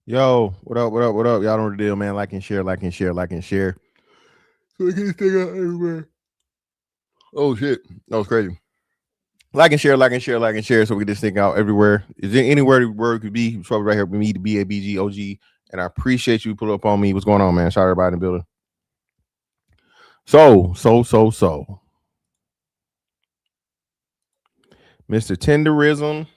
Yo, what up, what up, what up? Y'all know the deal, man. Like and share, like and share, like and share. So we get this thing out everywhere. Oh shit. That was crazy. Like and share, like and share, like and share, so we get this thing out everywhere. Is there anywhere the word could be? It's probably right here with me, the BABG OG. And I appreciate you pull up on me. What's going on, man? Shout out everybody in the building. So. Mr. Tenderism.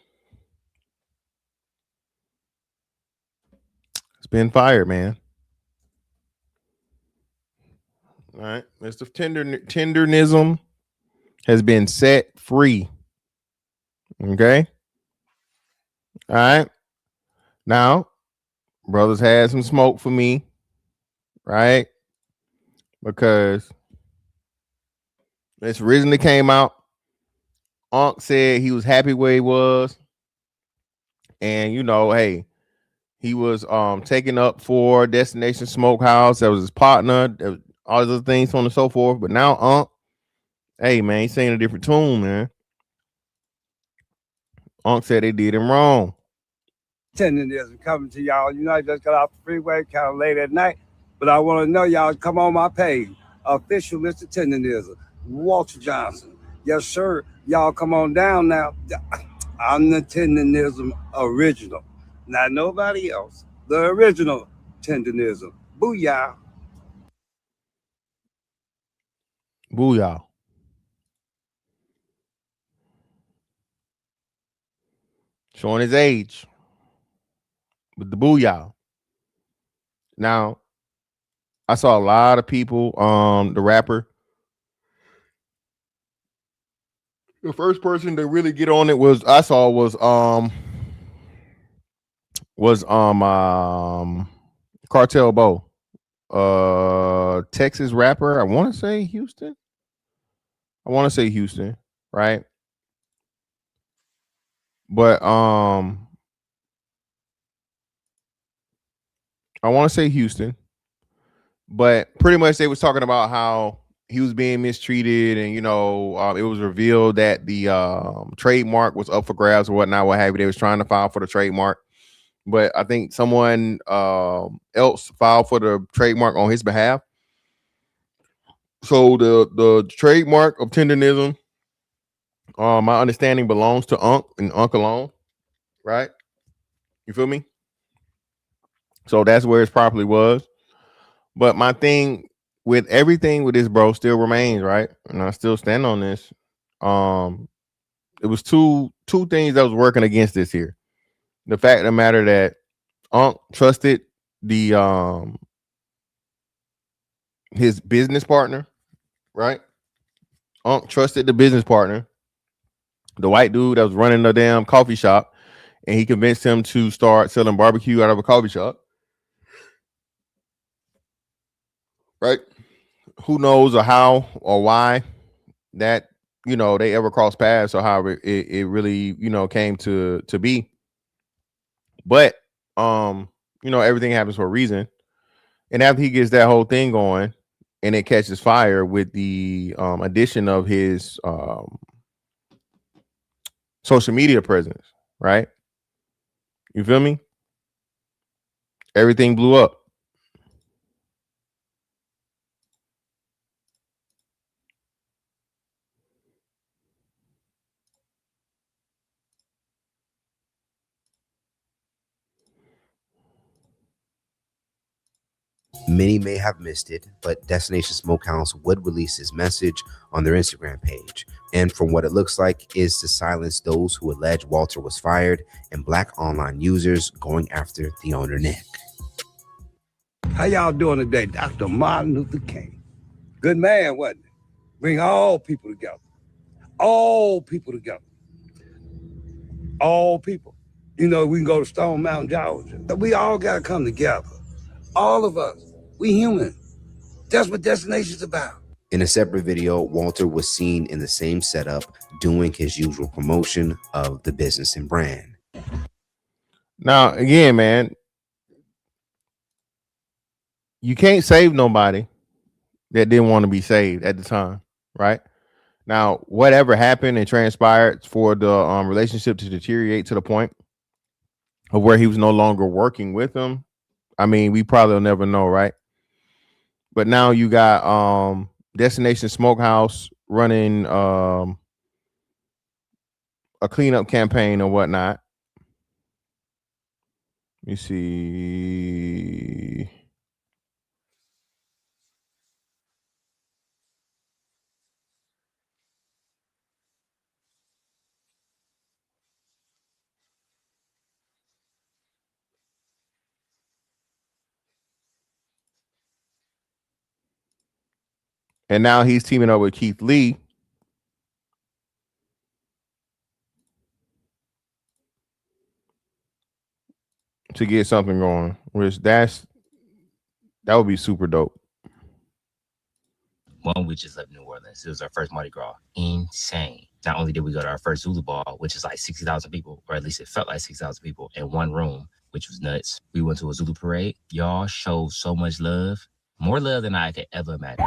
Been fired, man. All right, Mr. Tendernism has been set free. Okay. All right. Now, brothers had some smoke for me, right? Because this originally came out. Unc said he was happy where he was, and hey. He was taken up for Destination Smokehouse. That was his partner. All those things, so on and so forth. But now, hey, man, he's singing a different tune, man. Unc said they did him wrong. Tendernism coming to y'all. I just got off the freeway kind of late at night. But I want to know y'all come on my page. Official Mr. Tendernism. Walter Johnson. Yes, sir. Y'all come on down now. I'm the Tendernism original. Not nobody else. The original Tendonism. Booyah. Booyah. Showing his age. With the booyah. Now, I saw a lot of people, the rapper. The first person to really get on it was Cartel Bo, Texas rapper. I want to say Houston, right? But I want to say Houston, but pretty much they was talking about how he was being mistreated, and it was revealed that the trademark was up for grabs or whatnot, what have you. They was trying to file for the trademark. But I think someone else filed for the trademark on his behalf. So the trademark of Tendernism, my understanding, belongs to Unc and Unc alone, right? You feel me? So that's where it properly was. But my thing with everything with this, bro, still remains, right? And I still stand on this. It was two things that was working against this here. The fact of the matter that Unc trusted the his business partner, right? Unc trusted the business partner, the white dude that was running the damn coffee shop, and he convinced him to start selling barbecue out of a coffee shop. Right? Who knows or how or why that they ever crossed paths, or how it really came to be. But everything happens for a reason. And after he gets that whole thing going and it catches fire with the addition of his social media presence, right? You feel me? Everything blew up. Many may have missed it, but Destination Smokehouse would release this message on their Instagram page. And from what it looks like is to silence those who allege Walter was fired and black online users going after the owner, Nick. How y'all doing today? Dr. Martin Luther King. Good man, wasn't it? Bring all people together. All people together. All people. You know, we can go to Stone Mountain, Georgia. We all got to come together. All of us. We human. That's what Destination's about. In a separate video, Walter was seen in the same setup doing his usual promotion of the business and brand. Now, again, man, you can't save nobody that didn't want to be saved at the time, right? Now, whatever happened and transpired for the relationship to deteriorate to the point of where he was no longer working with him, I mean, we probably will never know, right? But now you got Destination Smokehouse running a cleanup campaign or whatnot. Let me see. And now he's teaming up with Keith Lee to get something going, which that would be super dope. One, we just left New Orleans. It was our first Mardi Gras. Insane. Not only did we go to our first Zulu Ball, which is like 60,000 people, or at least it felt like 60,000 people in one room, which was nuts. We went to a Zulu parade. Y'all showed so much love. More love than I could ever imagine.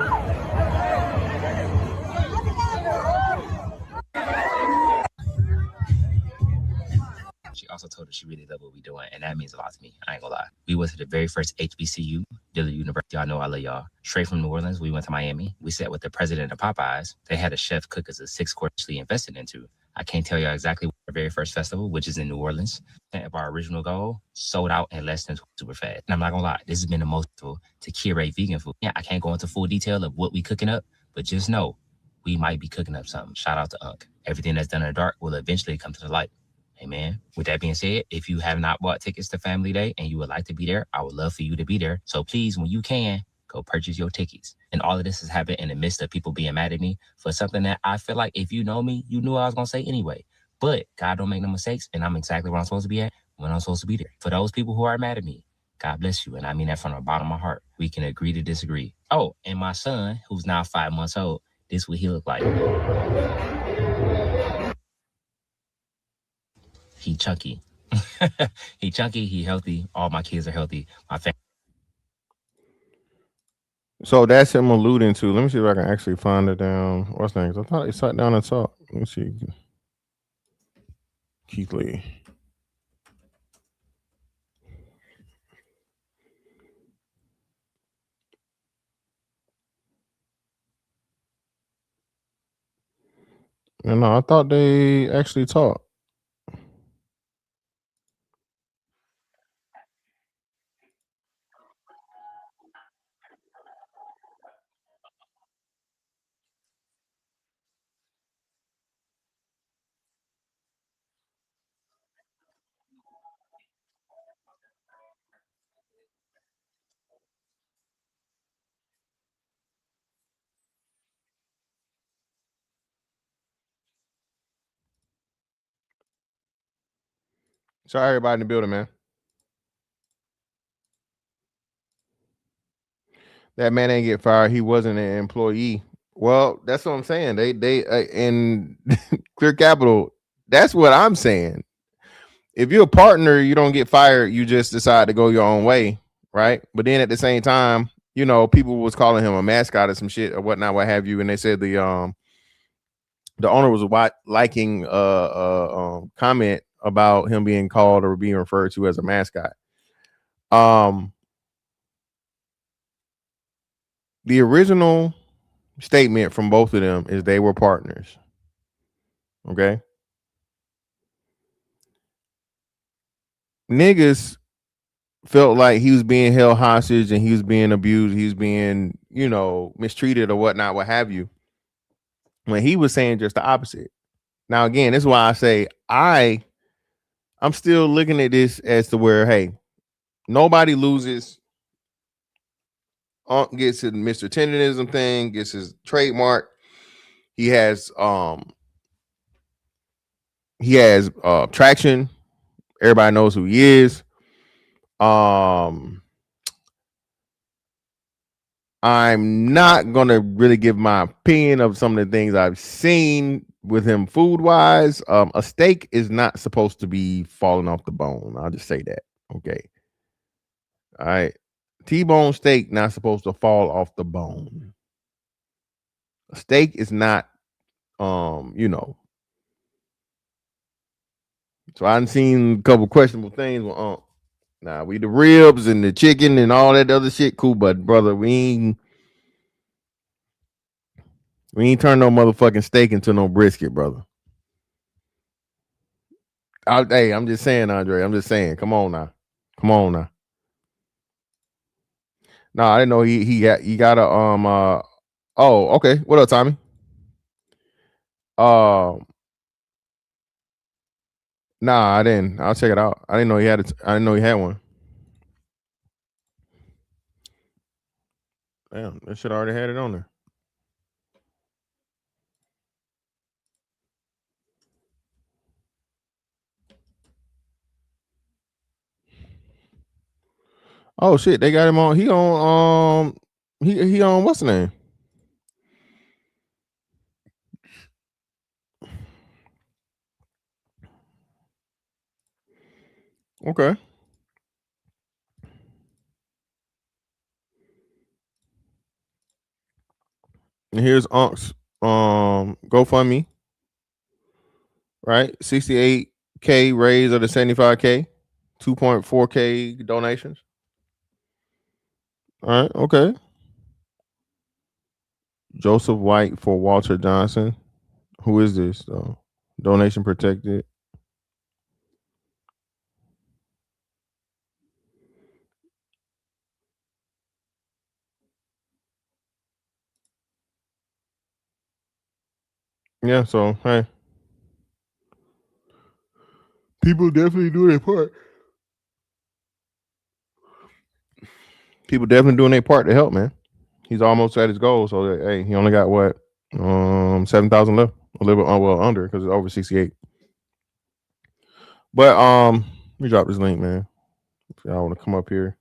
She also told us she really loved what we doing, and that means a lot to me. I ain't gonna lie. We went to the very first HBCU, Dillard University. Y'all know I love y'all. Straight from New Orleans, we went to Miami. We sat with the president of Popeyes. They had a chef cook us a 6-course she invested into. I can't tell y'all exactly what our very first festival, which is in New Orleans. Of our original goal, sold out in less than super fast. And I'm not gonna lie, this has been the most to curate vegan food. Yeah, I can't go into full detail of what we cooking up, but just know we might be cooking up something. Shout out to Unc. Everything that's done in the dark will eventually come to the light. Amen. With that being said, if you have not bought tickets to Family Day and you would like to be there, I would love for you to be there. So please, when you can, go purchase your tickets. And all of this has happened in the midst of people being mad at me for something that I feel like if you know me, you knew I was going to say anyway. But God don't make no mistakes, and I'm exactly where I'm supposed to be at when I'm supposed to be there. For those people who are mad at me, God bless you. And I mean that from the bottom of my heart. We can agree to disagree. Oh, and my son, who's now 5 months old, this is what he look like. He chunky. He chunky, he healthy. All my kids are healthy. My family. So that's him alluding to. Let me see if I can actually find it down. What's things? I thought he sat down and talked. Let me see. Keith Lee. No, I thought they actually talked. Sorry, everybody in the building, man. That man ain't get fired. He wasn't an employee. Well, that's what I'm saying. They in Clear Capital. That's what I'm saying. If you're a partner, you don't get fired. You just decide to go your own way, right? But then at the same time, you know, people was calling him a mascot or some shit or whatnot, what have you, and they said the the owner was liking comment about him being called or being referred to as a mascot. The original statement from both of them is they were partners. Okay. Niggas felt like he was being held hostage and he was being abused, he was being, mistreated or whatnot, what have you, when he was saying just the opposite. Now, again, this is why I say I'm still looking at this as to where, hey, nobody loses. Unc gets his Mr. Tendernism thing, gets his trademark. He has traction. Everybody knows who he is. I'm not gonna really give my opinion of some of the things I've seen with him food wise. A steak is not supposed to be falling off the bone. I'll just say that. Okay. All right. T-bone steak not supposed to fall off the bone. A steak is not, So I've seen a couple questionable things with Nah, we the ribs and the chicken and all that other shit, cool, but brother, we ain't turn no motherfucking steak into no brisket, brother. Hey, I'm just saying, Andre. I'm just saying. Come on now. No, I didn't know he got a Oh, okay. What up, Tommy? Nah, I didn't. I'll check it out. I didn't know he had it. I didn't know he had one. Damn, that shit already had it on there. Oh shit, they got him on. He on he on what's the name? Okay. And here's Unc's GoFundMe. Right? 68K raise of the 75K, 2.4K donations. All right, okay. Joseph White for Walter Johnson. Who is this though? Donation protected. Yeah, so hey. People definitely doing their part. People definitely doing their part to help, man. He's almost at his goal, so hey, he only got what 7,000 left, a little bit under because it's over 68. But let me drop this link, man. If y'all want to come up here.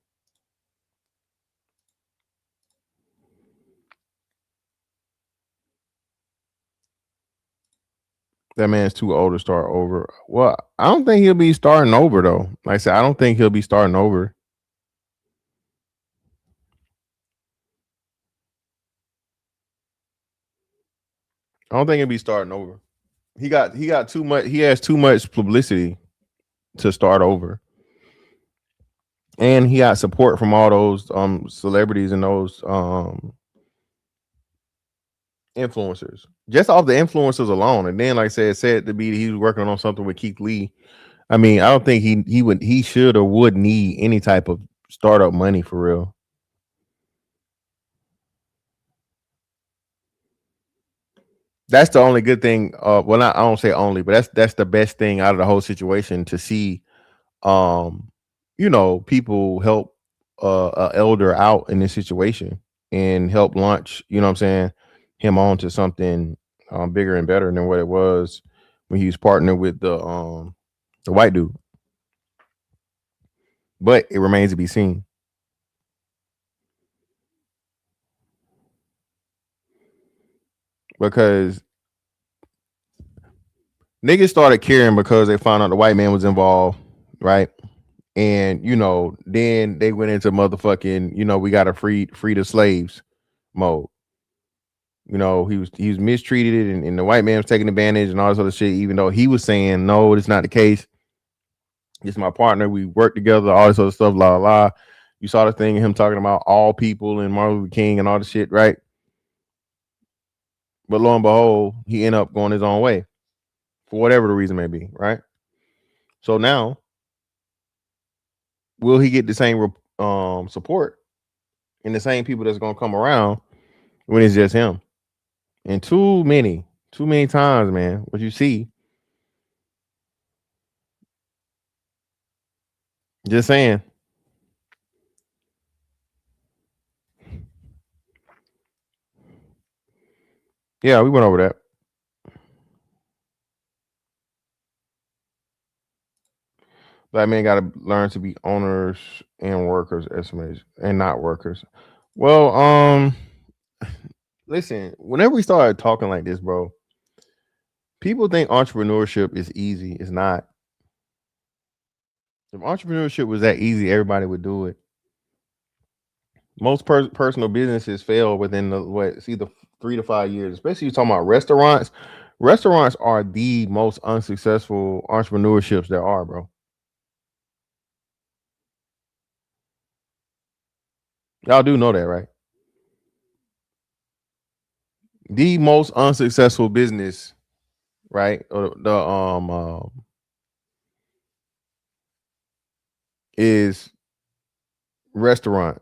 That man's too old to start over. Well, I don't think he'll be starting over though. Like I said, I don't think he'll be starting over. I don't think he'll be starting over. He got too much. He has too much publicity to start over, and he got support from all those celebrities and those influencers. Just off the influencers alone, and then like I said to be he was working on something with Keith Lee. I mean, I don't think he should or would need any type of startup money for real. That's the only good thing. Well, not I don't say only, but that's the best thing out of the whole situation to see. People help a elder out in this situation and help launch. You know what I'm saying? Him on to something bigger and better than what it was when he was partnered with the white dude. But it remains to be seen. Because niggas started caring because they found out the white man was involved, right? And then they went into motherfucking, we gotta free the slaves mode. you know, he was mistreated and the white man was taking advantage and all this other shit, even though he was saying, no, it's not the case. It's my partner. We work together, all this other stuff, la la. You saw the thing of him talking about all people and Martin Luther King and all the shit, right? But lo and behold, he ended up going his own way for whatever the reason may be, right? So now, will he get the same support and the same people that's gonna come around when it's just him? And too many times, man, what you see. Just saying. Yeah, we went over that. Black men got to learn to be owners and workers, estimates, and not workers. Well, listen, whenever we started talking like this, bro, people think entrepreneurship is easy. It's not. If entrepreneurship was that easy, everybody would do it. Most personal businesses fail within it's either 3 to 5 years, especially you talking about restaurants. Restaurants are the most unsuccessful entrepreneurships there are, bro. Y'all do know that, right? The most unsuccessful business, right? Is restaurant.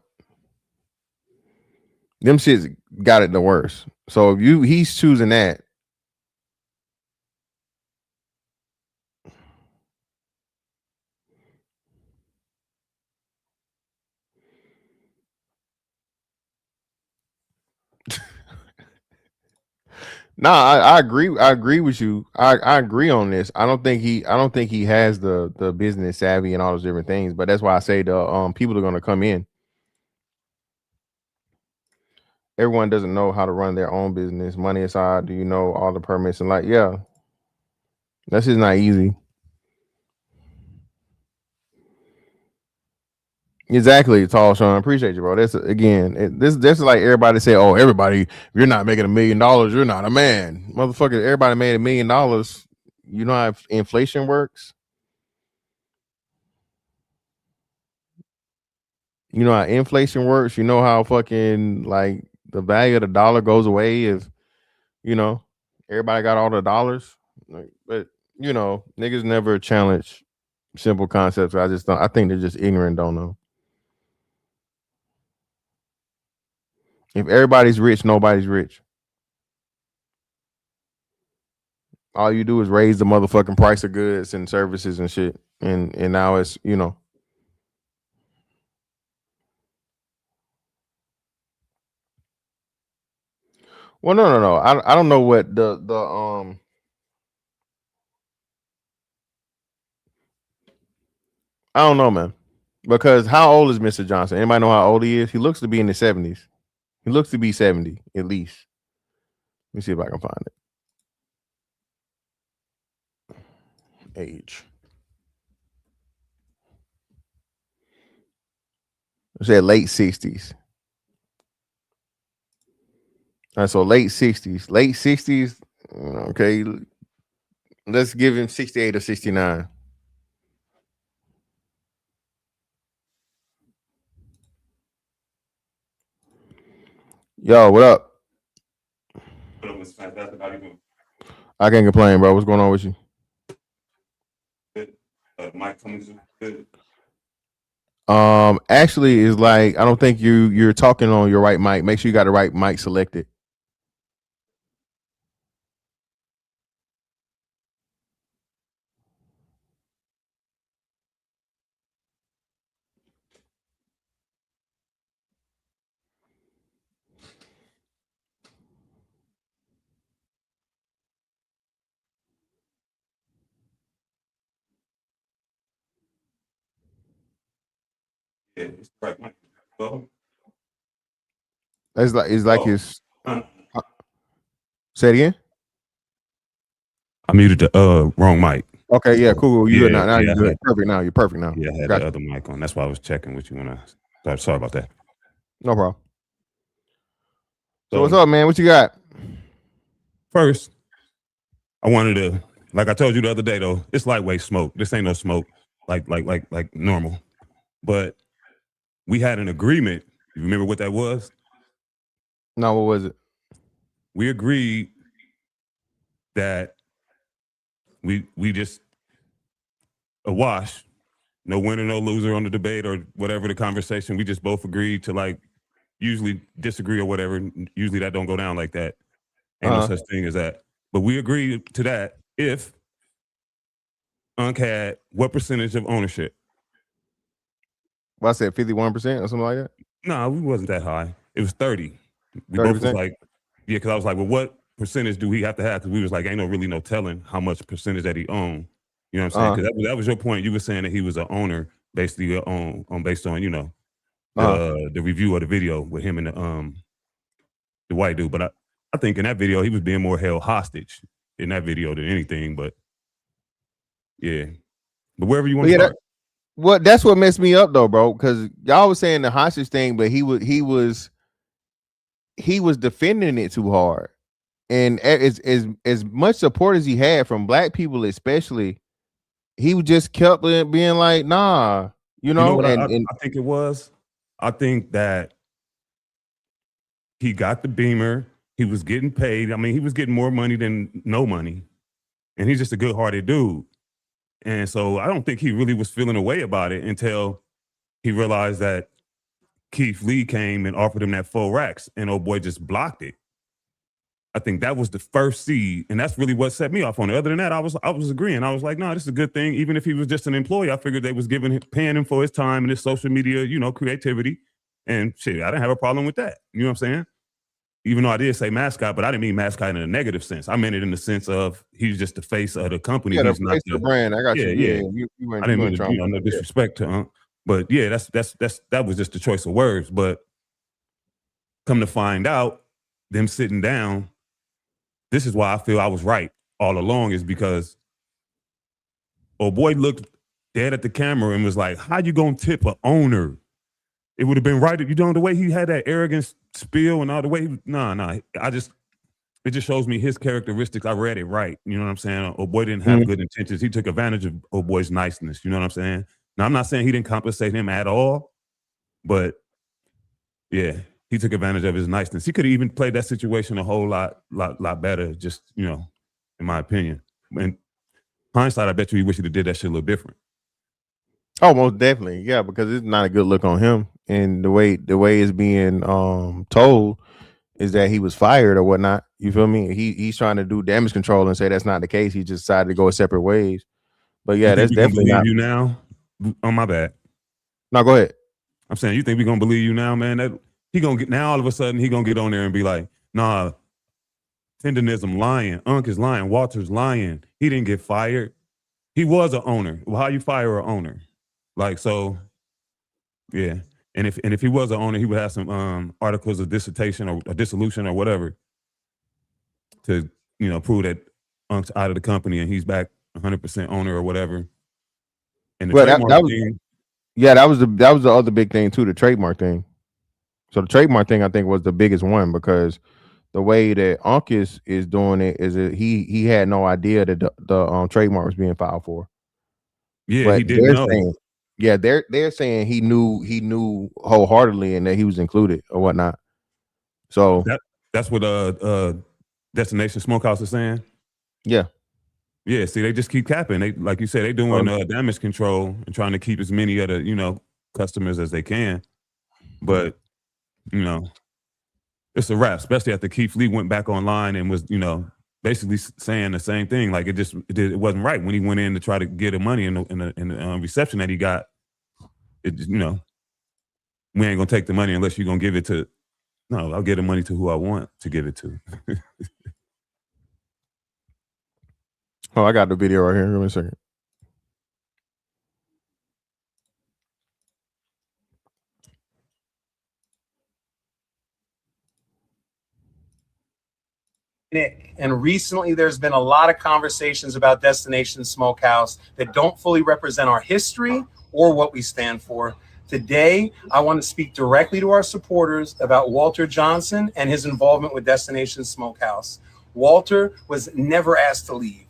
Them shits got it the worst. So if he's choosing that. Nah, I agree. I agree with you. I agree on this. I don't think he has the business savvy and all those different things. But that's why I say the people are gonna come in. Everyone doesn't know how to run their own business. Money aside, do you know all the permits and yeah, that's just not easy. Exactly, Tall Sean. Appreciate you, bro. That's again, this is like everybody say, oh, everybody, if you're not making $1 million, you're not a man. Motherfucker, everybody made $1 million. You know how inflation works? You know how inflation works? You know how fucking like the value of the dollar goes away if everybody got all the dollars. But niggas never challenge simple concepts. I think they're just ignorant, don't know. If everybody's rich, nobody's rich. All you do is raise the motherfucking price of goods and services and shit. And now it's, Well, no. I don't know what the I don't know, man. Because how old is Mr. Johnson? Anybody know how old he is? He looks to be in the 70s. He looks to be 70 at least. Let me see if I can find it. Age. I said late 60s. All right, so late 60s. Late 60s. Okay. Let's give him 68 or 69. Yo, what up? I can't complain, bro. What's going on with you? Mike Cummings good. Actually, is like I don't think you're talking on your right mic. Make sure you got the right mic selected. Yeah, it's right mic. It's like his. Say it again. I muted the wrong mic. Okay, yeah, cool. You good now? Now you're good. Perfect now. You're perfect now. Yeah, I had the other mic on. That's why I was checking what you want to. Sorry about that. No problem. So what's up, man? What you got? First, I wanted to, like I told you the other day, though, it's lightweight smoke. This ain't no smoke like normal. But we had an agreement. You remember what that was? No, what was it? We agreed that we just a wash, no winner, no loser on the debate or whatever the conversation. We just both agreed to like usually disagree or whatever. Usually that don't go down like that. Ain't no such thing as that. But we agreed to that if Unc had what percentage of ownership? Well, I said 51% or something like that. No, we wasn't that high. It was 30. We 30%? both was like, yeah, because I was like, well, what percentage do we have to have? Because we was like, ain't no telling how much percentage that he owned. You know what I'm saying? Because that was your point. You were saying that he was an owner, basically on based on, you know, the review of the video with him and the white dude. But I think in that video he was being more held hostage in that video than anything. But yeah, but wherever you want to start. That's what messed me up though, bro. Because y'all was saying the hostage thing, but he was defending it too hard, and as much support as he had from black people, especially, he just kept being like, nah, you know what I think it was. I think that he got the Beamer. He was getting paid. I mean, he was getting more money than no money, and he's just a good-hearted dude. And so I don't think he really was feeling a way about it until he realized that Keith Lee came and offered him that 4 racks, and old boy just blocked it. I think that was the first seed, and that's really what set me off on it. Other than that, I was agreeing. I was like, no, this is a good thing. Even if he was just an employee, I figured they was paying him for his time and his social media, you know, creativity. And shit, I didn't have a problem with that. You know what I'm saying? Even though I did say mascot, but I didn't mean mascot in a negative sense. I meant it in the sense of he's just the face of the company. Yeah, he's the not face of the brand. I got you. Yeah. You I didn't mean to, no disrespect to but yeah, that was just the choice of words. But come to find out, them sitting down, this is why I feel I was right all along, is because old boy looked dead at the camera and was like, how you gonna tip an owner? It would have been right if you know the way he had that arrogance spiel and all the way it just shows me his characteristics. I read it right. You know what I'm saying? Old boy didn't have good intentions. He took advantage of old boy's niceness. You know what I'm saying? Now I'm not saying he didn't compensate him at all, but yeah, he took advantage of his niceness. He could have even played that situation a whole lot better, just, you know, in my opinion. In hindsight, I bet you he wish he'd have did that shit a little different. Oh, most definitely. Yeah, because it's not a good look on him. And the way it's being told is that he was fired or whatnot. You feel me? He's trying to do damage control and say that's not the case. He just decided to go separate ways. But yeah, that's definitely not. You now? Oh, my bad. No, go ahead. I'm saying, you think we're gonna believe you now, man? That he gonna get now all of a sudden he gonna get on there and be like, nah, Tendernism lying, Unc is lying, Walter's lying. He didn't get fired. He was an owner. Well, how you fire an owner? Like, so, yeah. And if he was an owner, he would have some articles of dissertation or dissolution or whatever to, you know, prove that Unc's out of the company and he's back 100% owner or whatever. And the trademark thing, yeah, that was the other big thing too, the trademark thing. So the trademark thing I think was the biggest one, because the way that Unc is doing it is that he had no idea that the trademark was being filed for. Yeah, but he didn't know. They're saying he knew wholeheartedly and that he was included or whatnot. So that's what Destination Smokehouse is saying. Yeah. Yeah, see, they just keep capping. They, like you said, they doing damage control and trying to keep as many of the, you know, customers as they can. But, you know, it's a wrap, especially after Keith Lee went back online and was, you know, basically saying the same thing. Like it wasn't right when he went in to try to get the money in the reception that he got. It, you know, we ain't gonna take the money unless you're gonna give it to. No, I'll give the money to who I want to give it to. Oh, I got the video right here. Give me a second. And recently there's been a lot of conversations about Destination Smokehouse that don't fully represent our history or what we stand for. Today, I want to speak directly to our supporters about Walter Johnson and his involvement with Destination Smokehouse. Walter was never asked to leave.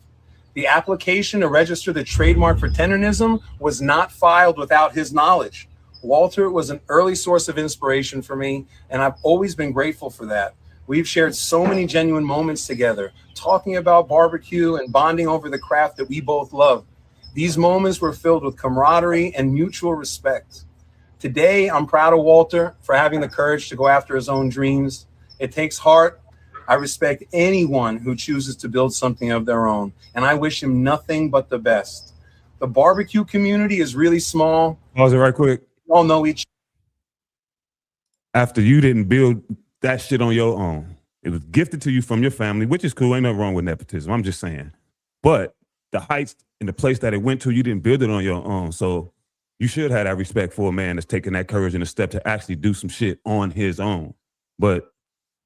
The application to register the trademark for Tendernism was not filed without his knowledge. Walter was an early source of inspiration for me, and I've always been grateful for that. We've shared so many genuine moments together, talking about barbecue and bonding over the craft that we both love. These moments were filled with camaraderie and mutual respect. Today, I'm proud of Walter for having the courage to go after his own dreams. It takes heart. I respect anyone who chooses to build something of their own, and I wish him nothing but the best. The barbecue community is really small. Pause it right quick. We all know each After you didn't build that shit on your own, it was gifted to you from your family, which is cool. Ain't nothing wrong with nepotism. I'm just saying. But the heights and the place that it went to, you didn't build it on your own. So you should have that respect for a man that's taking that courage and a step to actually do some shit on his own. But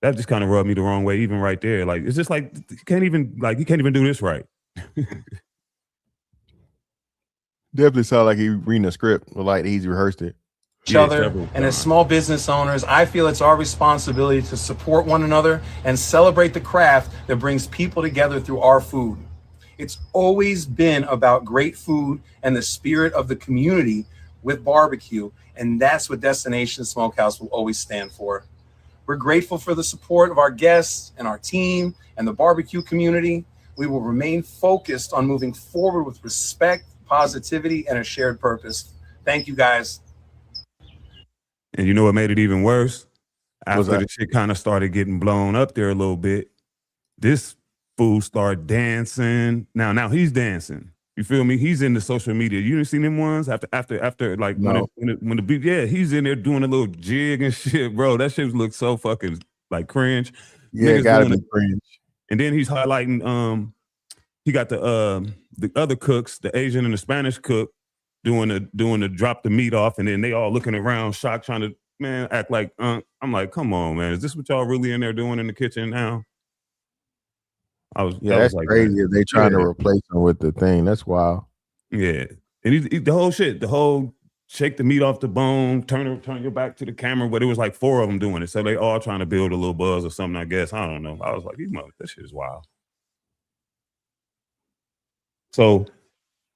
that just kind of rubbed me the wrong way, even right there. Like, it's just like, you can't even do this right. Definitely sound like he reading a script, or like he's rehearsed it. other, and as small business owners, I feel it's our responsibility to support one another and celebrate the craft that brings people together through our food. It's always been about great food and the spirit of the community with barbecue, and that's what Destination Smokehouse will always stand for. We're grateful for the support of our guests and our team and the barbecue community. We will remain focused on moving forward with respect, positivity, and a shared purpose. Thank you, guys. And you know what made it even worse? What's After that? the shit kind of started getting blown up there a little bit, this fool started dancing. Now he's dancing. You feel me? He's in the social media. You didn't see them ones after like No. when the beat, yeah, he's in there doing a little jig and shit, bro. That shit looked so fucking like cringe. Yeah, Niggas gotta doing be cringe. And then he's highlighting he got the other cooks, the Asian and the Spanish cook, doing the drop the meat off, and then they all looking around shocked, trying to act like I'm like, come on, man, is this what y'all really in there doing in the kitchen now? Yeah, that's like, crazy if they trying to yeah. replace him with the thing. That's wild. Yeah, and he the whole shit, the whole shake the meat off the bone, turn your back to the camera, but it was like 4 of them doing it, so they all trying to build a little buzz or something, I guess. I don't know. I was like, this shit is wild. So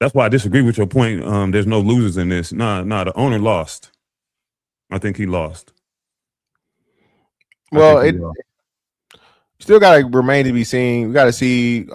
that's why I disagree with your point. There's no losers in this. Nah, the owner lost. I think he lost. Well, it still got to remain to be seen. We got to see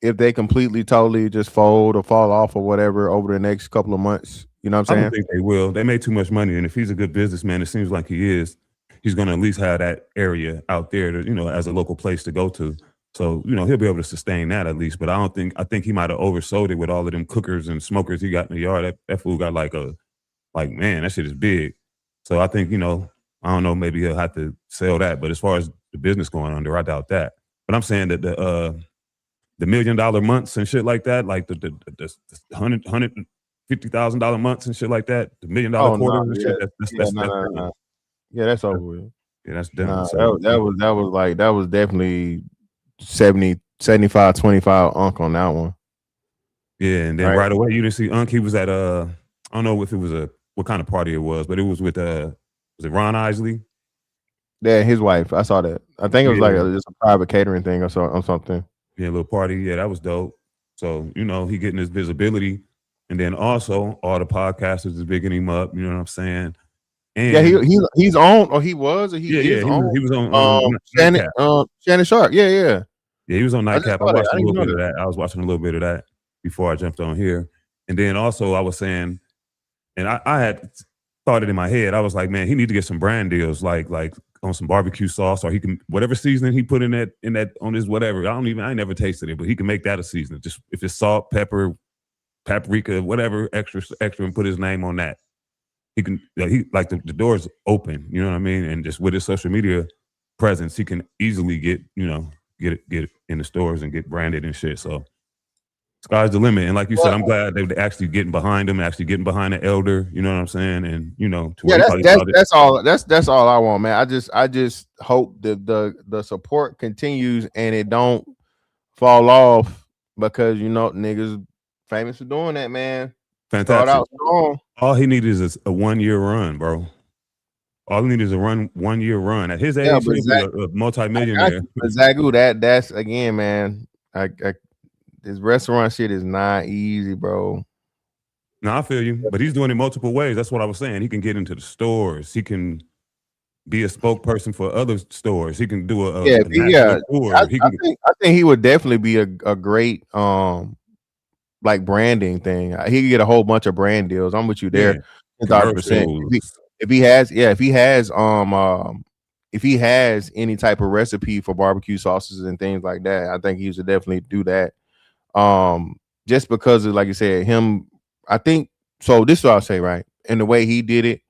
if they completely, totally just fold or fall off or whatever over the next couple of months. You know what I'm I saying? don't think they will. They made too much money, and if he's a good businessman, it seems like he is. He's going to at least have that area out there to, as a local place to go to. So, he'll be able to sustain that at least. But I think he might have oversold it with all of them cookers and smokers he got in the yard. That fool got man, that shit is big. So I think, I don't know, maybe he'll have to sell that. But as far as the business going under, I doubt that. But I'm saying that the $1 million months and shit like that, like the $150,000 months and shit like that, the $1 million quarters and shit, that's done. Yeah, that's over with. Yeah, that's done. Nah, So, that was definitely 70, 75, 25 Unc on that one. Yeah, and then right away you didn't see Unc. He was at I don't know if it was what kind of party it was, but it was with was it Ron Isley? Yeah, his wife. I saw that. I think it was like just a private catering thing or something. Yeah, a little party. Yeah, that was dope. So, he getting his visibility. And then also all the podcasters is bigging him up, you know what I'm saying? And yeah, he's on, or he was, or he is on. He was on Shannon Sharp. Yeah. Yeah, he was on Nightcap. I watched a little bit of that. I was watching a little bit of that before I jumped on here. And then also I was saying, and I had thought it in my head, I was like, man, he need to get some brand deals, like on some barbecue sauce, or he can, whatever seasoning he put in that on his whatever. I never tasted it, but he can make that a seasoning. Just if it's salt, pepper, paprika, whatever, extra, and put his name on that. He can, the door's open, you know what I mean? And just with his social media presence, he can easily get it in the stores and get branded and shit. So sky's the limit. And like you said, I'm glad they're actually getting behind him, actually getting behind the elder, you know what I'm saying? And that's all I want, man. I just hope that the support continues and it don't fall off, because niggas famous for doing that, man. Start Fantastic. out strong. All he needed is a 1 year run, bro. All he needs is a 1 year run. At his age, Yeah, he'll but be a multimillionaire. But Zagu, that's again, man. This restaurant shit is not easy, bro. No, I feel you, but he's doing it multiple ways. That's what I was saying. He can get into the stores. He can be a spokesperson for other stores. He can do a national tour. I think he would definitely be a great like branding thing. He could get a whole bunch of brand deals. I'm with you there, 1,000%. If he has any type of recipe for barbecue sauces and things like that, I think he should definitely do that. Just because of, like you said, him. I think so. This is what I'll say, right? And the way he did it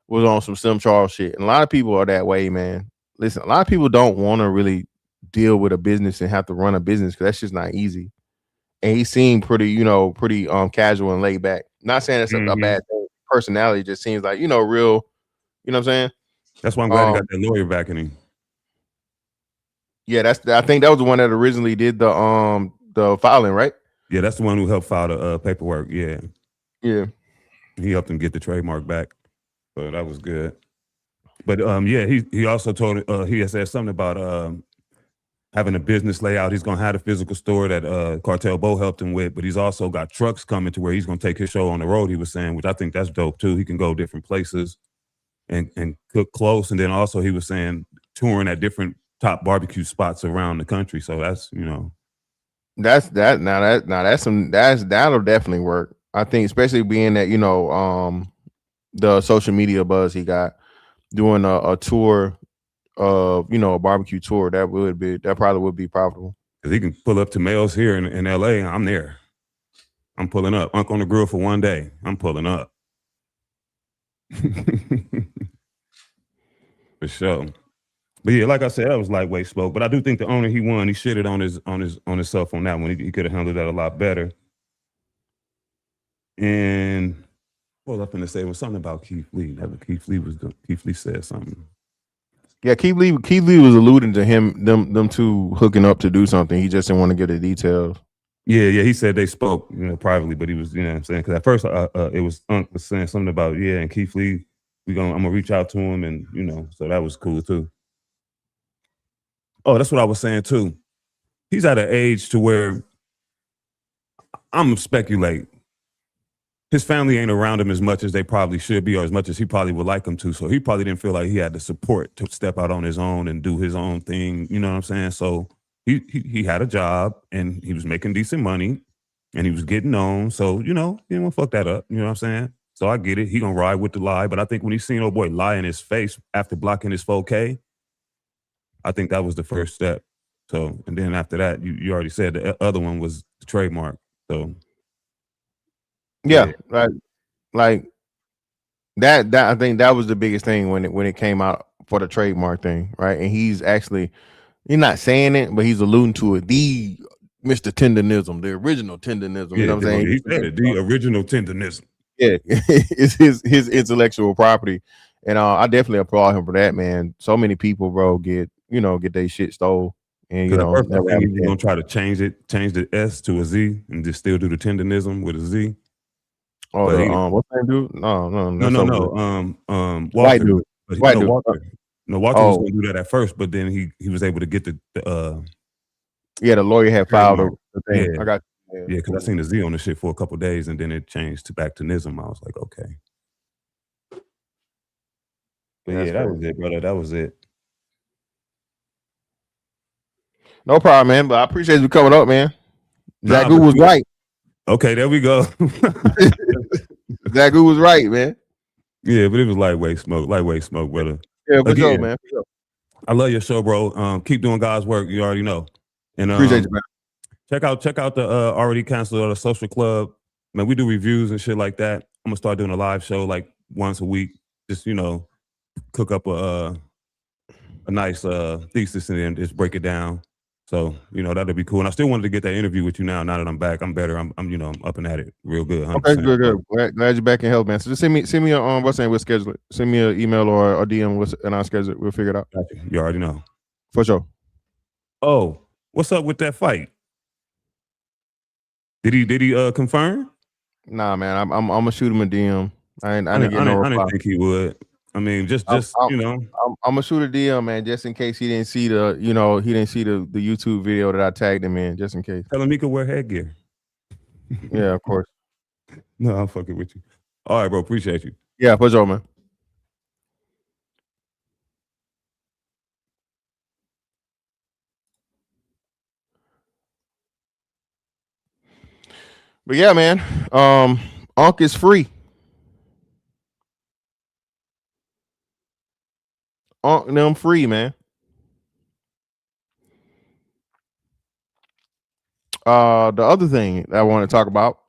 was on some Sim Charles shit. And a lot of people are that way, man. Listen, a lot of people don't want to really deal with a business and have to run a business because that's just not easy. And he seemed pretty casual and laid back. Not saying it's a bad thing. Personality just seems like, real, you know what I'm saying? That's why I'm glad he got that lawyer backing him. Yeah, I think that was the one that originally did the filing, right? Yeah, that's the one who helped file the paperwork. Yeah. Yeah. He helped him get the trademark back. So that was good. But yeah, he also told he had said something about having a business layout. He's gonna have a physical store that Cartel Bo helped him with, but he's also got trucks coming to where he's gonna take his show on the road, he was saying, which I think that's dope too. He can go different places and cook close. And then also he was saying touring at different top barbecue spots around the country. So that's, that'll definitely work. I think especially being that, the social media buzz he got doing a tour of, a barbecue tour, that probably would be profitable. Because he can pull up to Mel's here in LA. I'm there. I'm pulling up. Unc on the grill for one day. I'm pulling up. For sure. But yeah, like I said, that was lightweight smoke. But I do think the owner, he won. He shitted on himself on that one. He could have handled that a lot better. And what was I going to say? It was something about Keith Lee. Keith Lee said something. Yeah, Keith Lee was alluding to them two hooking up to do something. He just didn't want to give the details. Yeah. He said they spoke, privately, but he was, what I'm saying? Because at first, it was Unc was saying something about, and Keith Lee, I'm gonna reach out to him, and so that was cool too. Oh, that's what I was saying too. He's at an age to where I'm speculating. His family ain't around him as much as they probably should be, or as much as he probably would like them to. So he probably didn't feel like he had the support to step out on his own and do his own thing. You know what I'm saying? So he had a job and he was making decent money and he was getting on. So, he didn't want to fuck that up. You know what I'm saying? So I get it. He gonna ride with the lie. But I think when he seen old boy lie in his face after blocking his 4K, I think that was the first step. So, and then after that, you already said the other one was the trademark. So yeah, like that I think that was the biggest thing when it came out for the trademark thing, right? And he's not saying it, but he's alluding to it. The Mr. Tendernism, the original Tendernism. You know what I'm saying? He said it, the original Tendernism. Yeah, it's his intellectual property, and I definitely applaud him for that, man. So many people, bro, get their shit stole, and at first I think he was gonna try to change the S to a Z, and just still do the Tendernism with a Z. Oh, what's that dude? No. Walter. White dude. Walter. No, Walter was gonna do that at first, but then he was able to get the the lawyer had filed the thing. Yeah. I got. Yeah, because I seen the Z on the shit for a couple of days, and then it changed back to Nism. I was like, okay. But yeah, that was it, brother. That was it. No problem, man. But I appreciate you coming up, man. Zagu was right. Okay, there we go. Zagu was right, man. Yeah, but it was lightweight smoke, brother. Yeah, for sure, man. For sure. I love your show, bro. Keep doing God's work. You already know. And appreciate you, man. Check out the already canceled or the social club. Man, we do reviews and shit like that. I'm gonna start doing a live show like once a week. Just cook up a nice thesis and then just break it down. So that'll be cool. And I still wanted to get that interview with you now. Now that I'm back, I'm better. I'm up and at it real good. 100%. Okay, good. Glad you're back in health, man. So just send me a we'll schedule it. Send me an email or a DM and I'll schedule it. We'll figure it out. Gotcha. You already know. For sure. Oh, what's up with that fight? Did he confirm? Nah, man, I'm gonna shoot him a DM. I didn't get no I reply. didn't think he would. I mean, just I'm, you know, I'm gonna shoot a DM, man, just in case he didn't see the, he didn't see the YouTube video that I tagged him in, just in case. tell him he could wear headgear. Yeah, of course. No, I'm fucking with you. All right, bro. Appreciate you. Yeah, for sure, man. But yeah, man, Unc is free. Unc them free, man. The other thing that I want to talk about,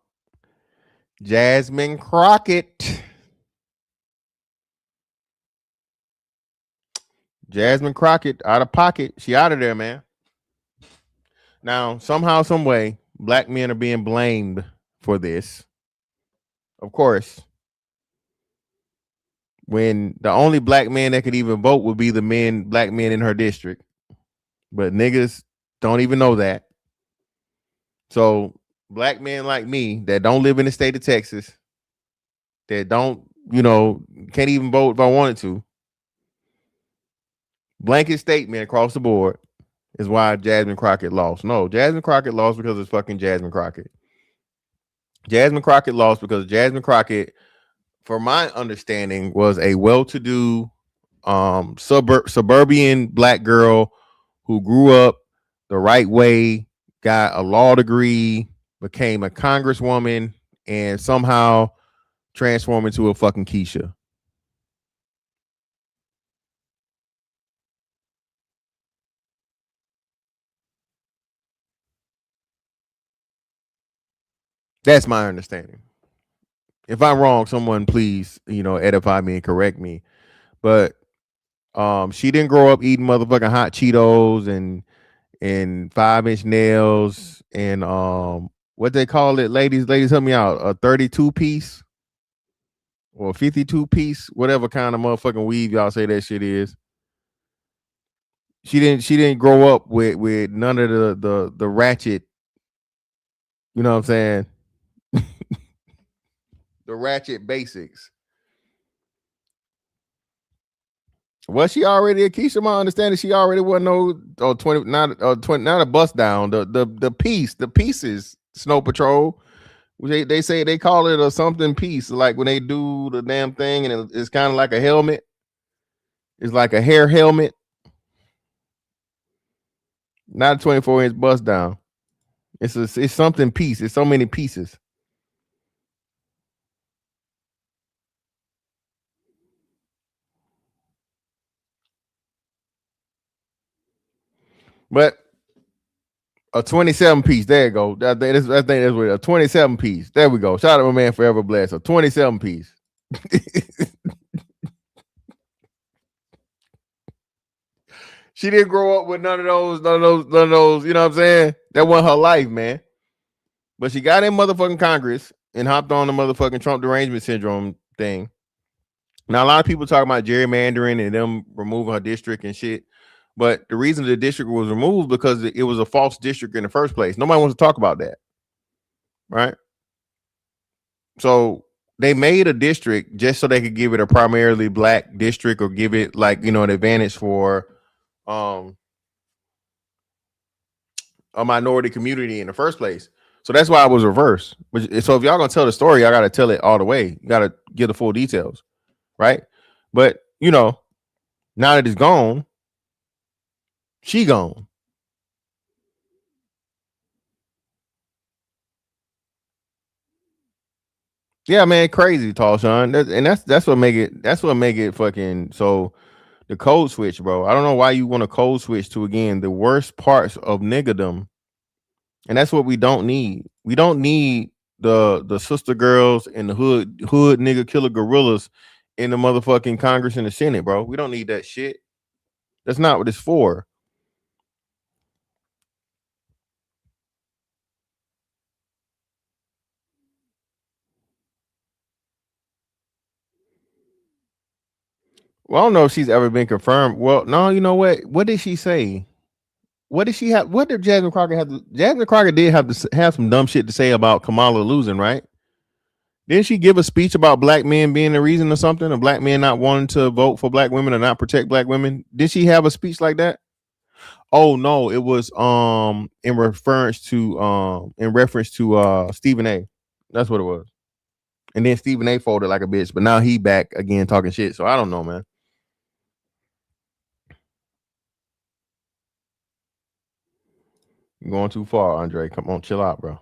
Jasmine Crockett. Jasmine Crockett out of pocket. She out of there, man. Now, somehow, some way, black men are being blamed for this. Of course, when the only black man that could even vote would be the black men in her district. But niggas don't even know that. So black men like me that don't live in the state of Texas, that don't, can't even vote if I wanted to. Blanket statement across the board is why Jasmine Crockett lost. No, Jasmine Crockett lost because it's fucking Jasmine Crockett. Jasmine Crockett lost because Jasmine Crockett, for my understanding, was a well-to-do suburban black girl who grew up the right way, got a law degree, became a congresswoman, and somehow transformed into a fucking Keisha. That's my understanding. If I'm wrong, someone please, edify me and correct me. But she didn't grow up eating motherfucking hot Cheetos and 5-inch nails and what they call it, ladies, help me out, a 32 piece or 52 piece, whatever kind of motherfucking weave y'all say that shit is. She didn't grow up with none of the ratchet, you know what I'm saying? The ratchet basics. Was she already a Keisha? My understanding, she already wasn't no 20, not a bust down. The pieces, Snow Patrol. They say they call it a something piece, like when they do the damn thing, and it's kind of like a helmet. It's like a hair helmet, not a 24-inch bust down. It's something piece. It's so many pieces. But a 27 piece. There you go. I think that's what a 27 piece. There we go. Shout out to my man Forever Blessed. A 27 piece. She didn't grow up with none of those. You know what I'm saying? That wasn't her life, man. But she got in motherfucking Congress and hopped on the motherfucking Trump derangement syndrome thing. Now, a lot of people talk about gerrymandering and them removing her district and shit. But the reason the district was removed because it was a false district in the first place. Nobody wants to talk about that. Right? So they made a district just so they could give it a primarily black district or give it an advantage for a minority community in the first place. So that's why it was reversed. So if y'all gonna tell the story, I gotta tell it all the way. You gotta give the full details, right? But now that it's gone, she gone. Yeah, man, crazy, Tall Sean. That's what make it fucking so. The code switch, bro. I don't know why you want to code switch to, again, the worst parts of niggerdom. And that's what we don't need. We don't need the sister girls and the hood nigga killer gorillas in the motherfucking Congress and the Senate, bro. We don't need that shit. That's not what it's for. Well, I don't know if she's ever been confirmed. Well, no, you know what? What did she say? What did she have? What did Jasmine Crockett have? Jasmine Crockett did have some dumb shit to say about Kamala losing, right? Didn't she give a speech about black men being the reason or something? Or black men not wanting to vote for black women or not protect black women? Did she have a speech like that? Oh no, it was in reference to Stephen A. That's what it was. And then Stephen A folded like a bitch, but now he back again talking shit. So I don't know, man. You're going too far, Andre. Come on, chill out, bro.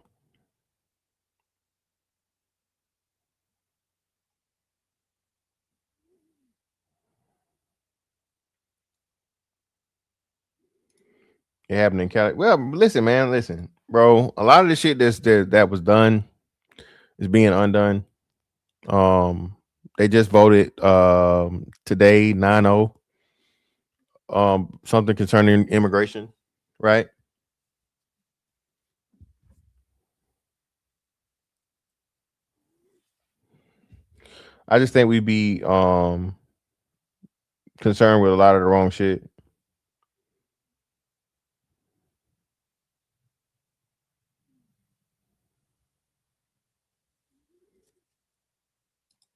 It happened in Cali. Well, listen, man, listen, bro. A lot of the shit that was done is being undone. They just voted today 9-0 something concerning immigration, right? I just think we'd be concerned with a lot of the wrong shit.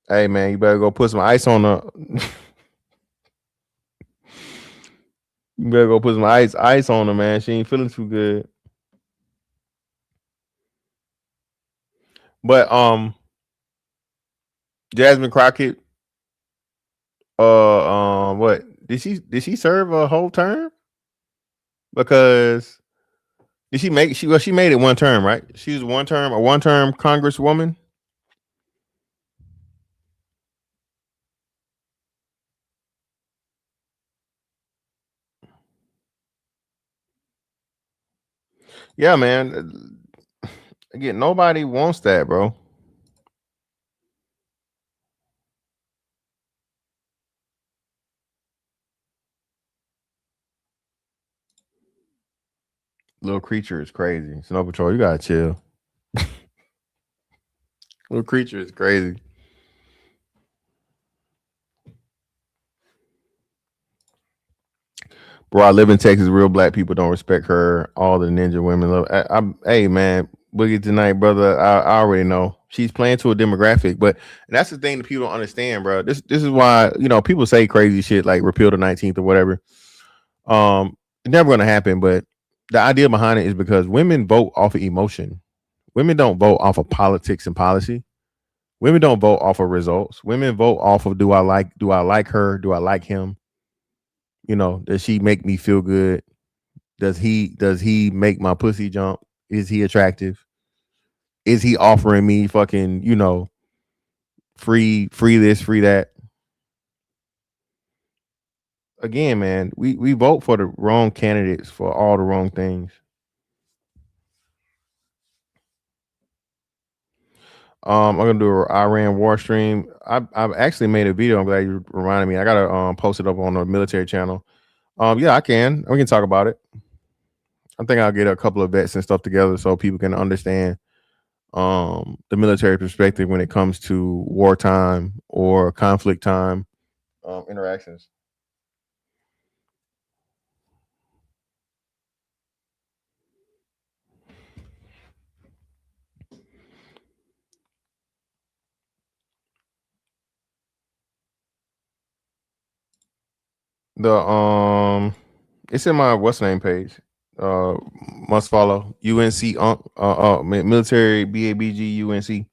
Hey man, you better go put some ice on the. You better go put some ice on her, man. She ain't feeling too good. But Jasmine Crockett, what did she serve a whole term? Because did she make she made it one term, right? She was a one term congresswoman. Yeah, man. Again, nobody wants that, bro. Little creature is crazy. Snow Patrol, you gotta chill. Little creature is crazy. Bro, I live in Texas. Real black people don't respect her. All the ninja women love. Hey man, Boogie tonight, brother. I already know she's playing to a demographic, but that's the thing that people don't understand, bro. This is why people say crazy shit like repeal the 19th or whatever. It's never gonna happen. But the idea behind it is because women vote off of emotion. Women don't vote off of politics and policy. Women don't vote off of results. Women vote off of do I like her? Do I like him? Does she make me feel good? Does he make my pussy jump? Is he attractive? Is he offering me fucking, free this, free that? Again, man, we vote for the wrong candidates for all the wrong things. I'm gonna do an Iran war stream. I've actually made a video. I'm glad you reminded me. I gotta post it up on the military channel. Yeah, I can. We can talk about it. I think I'll get a couple of vets and stuff together so people can understand the military perspective when it comes to wartime or conflict time interactions. The it's in my what's name page. Must follow UNC military BABG UNC.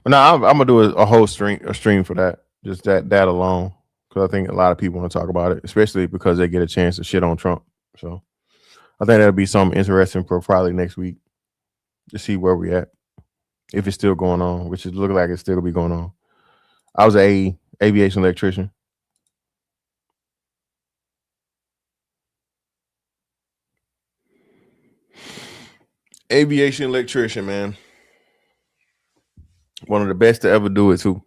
But now I'm gonna do a whole stream for that. Just that alone, because I think a lot of people want to talk about it, especially because they get a chance to shit on Trump. So I think that'll be something interesting for probably next week to see where we at, if it's still going on, which is looking like it's still gonna be going on. I was a aviation electrician. Aviation electrician, man. One of the best to ever do it too.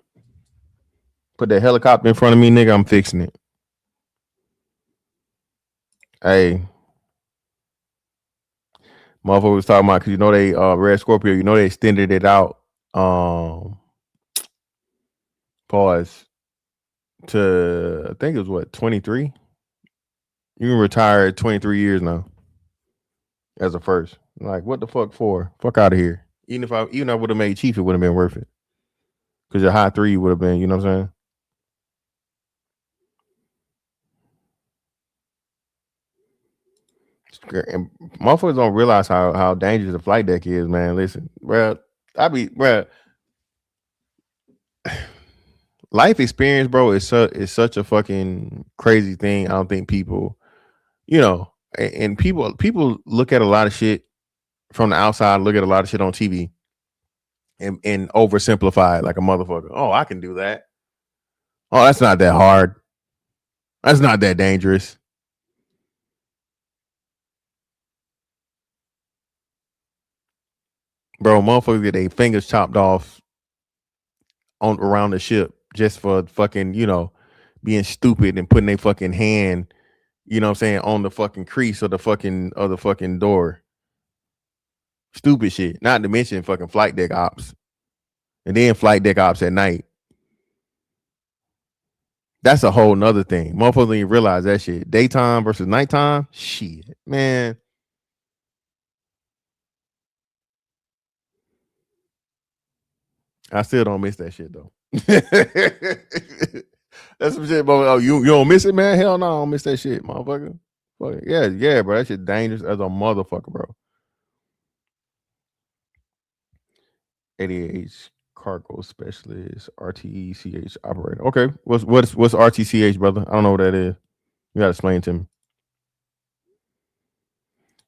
Put that helicopter in front of me, nigga. I'm fixing it. Hey, motherfucker was talking about because you know they Red Scorpio. You know they extended it out. Pause to I think it was what 23. You can retire at 23 years now as a first. Like what the fuck for? Fuck out of here. Even if I would have made chief, it would have been worth it. Because your high 3 would have been, you know what I'm saying? And motherfuckers don't realize how dangerous a flight deck is, man. Listen, bro, life experience, bro, is such a fucking crazy thing. I don't think people, you know, and people look at a lot of shit from the outside, look at a lot of shit on TV and oversimplify it like a motherfucker. Oh, I can do that. Oh, that's not that hard. That's not that dangerous. Bro, motherfuckers get their fingers chopped off on around the ship just for fucking, you know, being stupid and putting their fucking hand, you know what I'm saying, on the fucking crease of the fucking door. Stupid shit. Not to mention fucking flight deck ops. And then flight deck ops at night. That's a whole nother thing. Motherfuckers didn't realize that shit. Daytime versus nighttime. Shit, man. I still don't miss that shit though. That's some shit, bro. Oh, you don't miss it, man? Hell no, I don't miss that shit, motherfucker. Fuck it. Yeah, bro. That shit dangerous as a motherfucker, bro. 88H cargo specialist, RTCH operator. Okay, what's RTCH, brother? I don't know what that is. You gotta explain to me.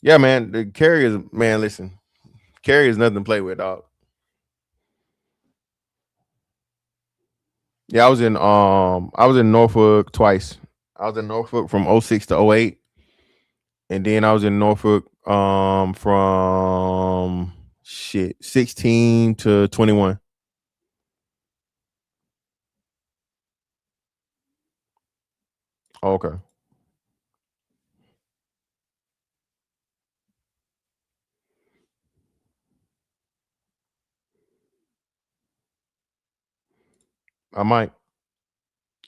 Yeah, man. The carriers, man. Listen, carriers nothing to play with, dog. Yeah, I was in Norfolk twice. I was in Norfolk from 06 to 08. And then I was in Norfolk from 16 to 21. Oh, okay. I might.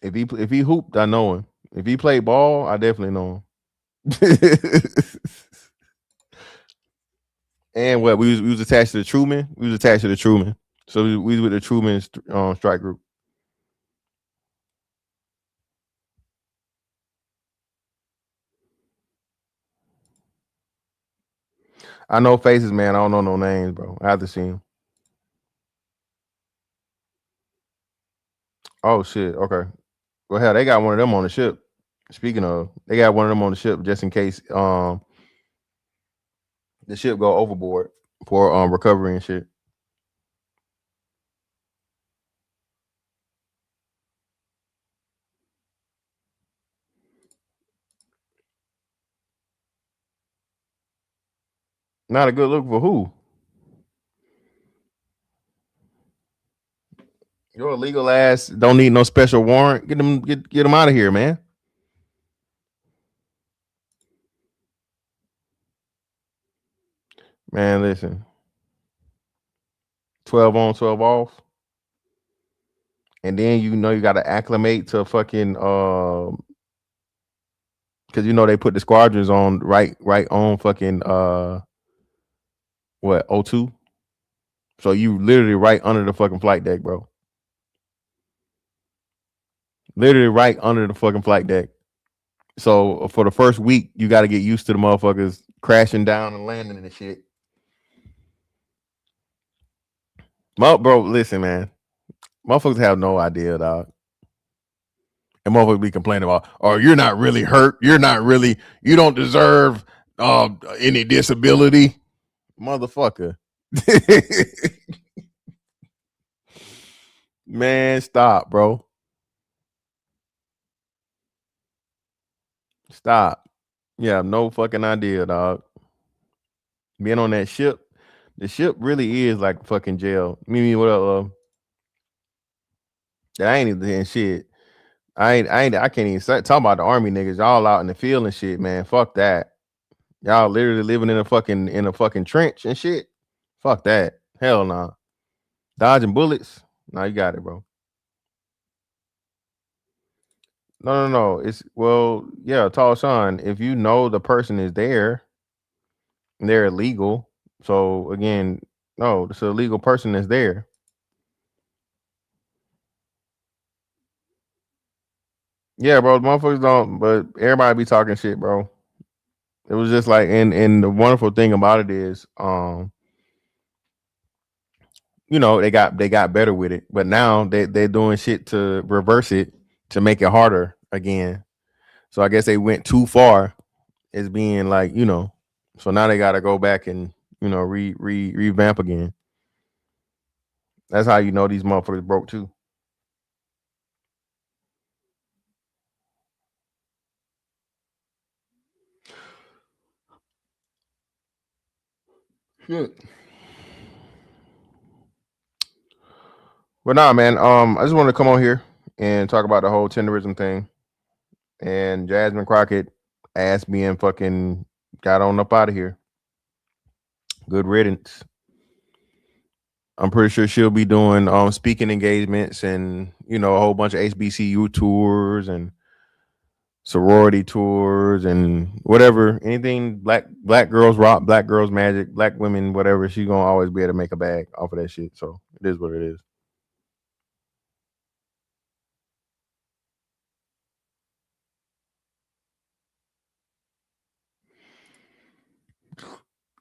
If he hooped, I know him. If he played ball, I definitely know him. And what we was attached to the Truman. We was attached to the Truman. So we was with the Truman strike group. I know faces, man. I don't know no names, bro. I have to see him. Oh shit. Okay. Well, hell, they got one of them on the ship. Speaking of, they got one of them on the ship just in case the ship go overboard for recovery and shit. Not a good look for who? Your illegal ass don't need no special warrant. Get them out of here, man. Man, listen. 12 on, 12 off. And then you know you gotta acclimate to fucking because you know they put the squadrons on right on fucking what, O2? So you literally right under the fucking flight deck, bro. Literally right under the fucking flight deck. So for the first week, you got to get used to the motherfuckers crashing down and landing and shit. Bro, listen, man. Motherfuckers have no idea, dog. And motherfuckers be complaining about, oh, you're not really hurt. You don't deserve any disability. Motherfucker. Man, stop, bro. Stop. You have no fucking idea, dog. Being on that ship, the ship really is like fucking jail. Mimi, what up, love? That ain't even shit. I can't even talk about the army niggas. Y'all out in the field and shit, man. Fuck that. Y'all literally living in a fucking trench and shit. Fuck that. Hell no. Nah. Dodging bullets. No, you got it, bro. No. It's yeah, Tall Sean. If you know the person is there, they're illegal. So again, no, it's a legal person that's there. Yeah, bro. Motherfuckers don't, but everybody be talking shit, bro. It was just like, and the wonderful thing about it is, you know, they got better with it, but now they're doing shit to reverse it to make it harder again. So I guess they went too far as being like, you know, so now they got to go back and, you know, revamp again. That's how you know these motherfuckers broke too. Shit. But nah, man. I just wanted to come on here and talk about the whole tenderism thing. And Jasmine Crockett ass being fucking got on up out of here. Good riddance. I'm pretty sure she'll be doing speaking engagements and, you know, a whole bunch of HBCU tours and sorority tours and whatever. Anything black girls rock, black girls magic, black women, whatever. She's gonna always be able to make a bag off of that shit. So it is what it is.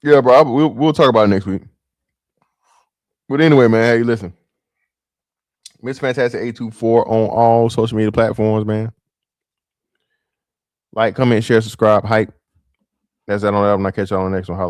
Yeah, bro. We'll talk about it next week. But anyway, man, hey, listen. Miss Fantastic 824 on all social media platforms, man. Like, comment, share, subscribe, hype. That's that on that. I'm not catch y'all on the next one. Holla.